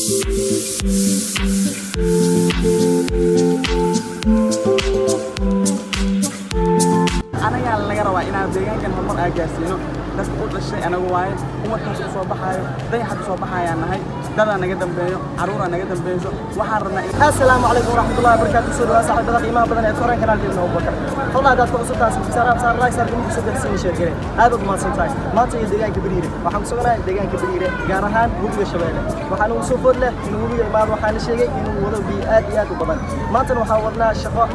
أنا يا اللي جرى وإنا ديجان كان هم أجازينه بس قلت الشيء أنا جواي هو كان صباحا ده حد صباحا يعني هاي ده أنا جدا بيو عرورة أنا جدا بيو وحرنا. السلام عليكم ورحمة الله وبركاته. سوري صاحب بدل إمام بدل يتفرج كنال في أبو بكر. والله هذا كل صوت ناس بصراحة رايس أرجع من صوت السين شركة. هذا ما سنتاي ما تيجي ديجان كبيرة وحنا سوينا ديجان كبيرة جارهان هو الشباب وحنا وصفور له إنه هو ما وحنا شيء إنه وضع بيئات وطبعا ما تنوحولنا الشقاء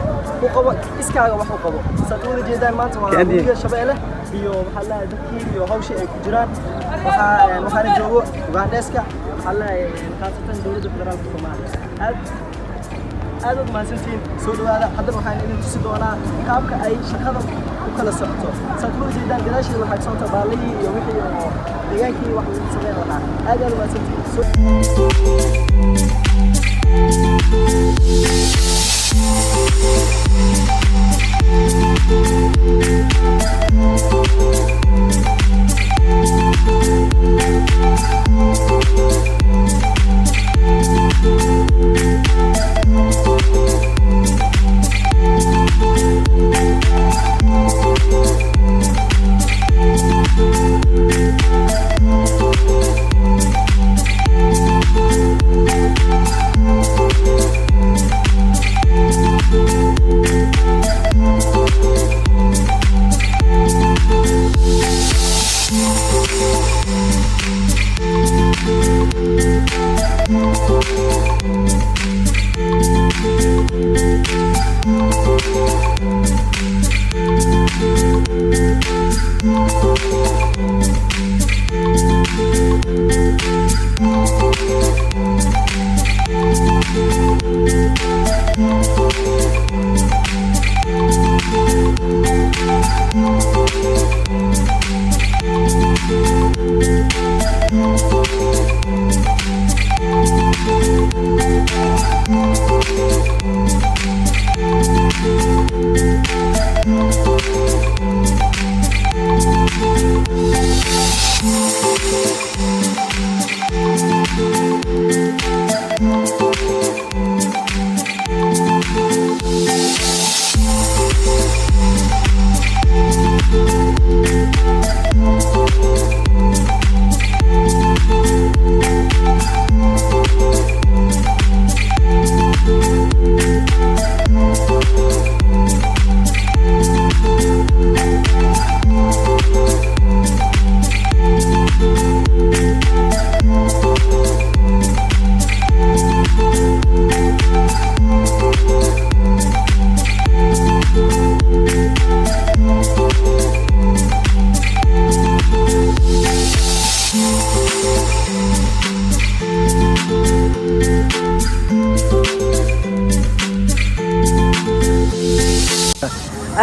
وقوة إسكاغ وحقوة سأقول جدا ما تنوحولنا الشباب له بيو محلا دكتور بيو هوشي كجران وحنا جوه وعندسك محلا خاصة دولة الفدرال الصومالية هذا ما سنتين سود هذا حتى waxaan idin tusi doonaa qaabka ay shaqada u kala socoto sadbuur jeedaan gadaashii waxa soo tabaalay iyo wixii oo deegaankii wax lagu sameeyo aad ma sentين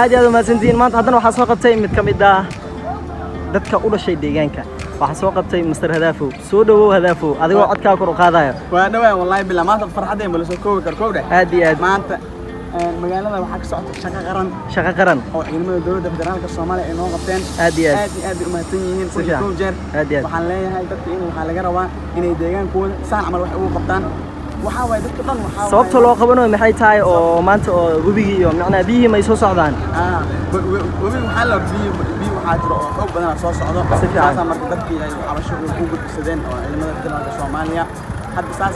aad ma sentين maanta haddana waxa soo qabtay mid kamid ah dadka u dhashay deegaanka waxa soo qabtay Mr. Hadaafo soo dhawow Hadaafo adigoo codka kor u qaadaya waa dhawaay wallahi bilaa maanta farxadeen bal soo koobi karkowda aad iyo aad maanta magaalada waxa ka socota shaqo qaran oo ciidamada dawladda federaalka Soomaaliya ay noo qabteen aad iyo aad u mahadsan yihiin soo jeer waxaan leeyahay dadka in waxa laga rabaa inay deegaankooda saan amal wax ugu qabtaan waxa way dadka dhan waxa sababta loo qabanayo maxay tahay oo maanta oo wabigii iyo macna biyihii may soo socdaan wabigi waxa la biyo waxa jiro oo xoog badan soo socdo saasa marka dadkii ay cabasho ugu gudbisadeen oo ciidamada federaalka Soomaaliya hadda saas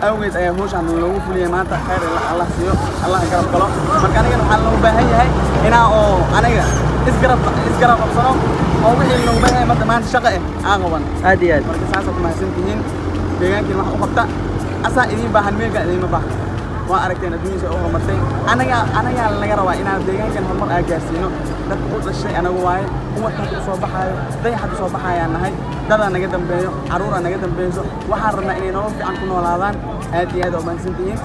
awgeed ay hawshan loogu fuliyay maanta khayr Allah siiyo Allah garab galo marka aniga waxa loo baahan yahay inaa oo aniga isgarab qabsano oo wixii loo baahan yahay maanta shaqo aan qaban aad iyo aad marka saas ku mahadsantihiin deegaankii wax u qabta أصلا إذا بحن ميجا إذا ما بحن وأركتنا الدنيا أو مرتين أنا اللي جرى وإنا ديجان كان هم أجازينه ده قلت الشيء أنا جواي هو كان صباحا ده حد صباحا يعني هاي ده أنا جدا بيو عرورة أنا جدا بيو وحرنا إني نروح في عنكم ولا هذا هذه هذا وبن سنتين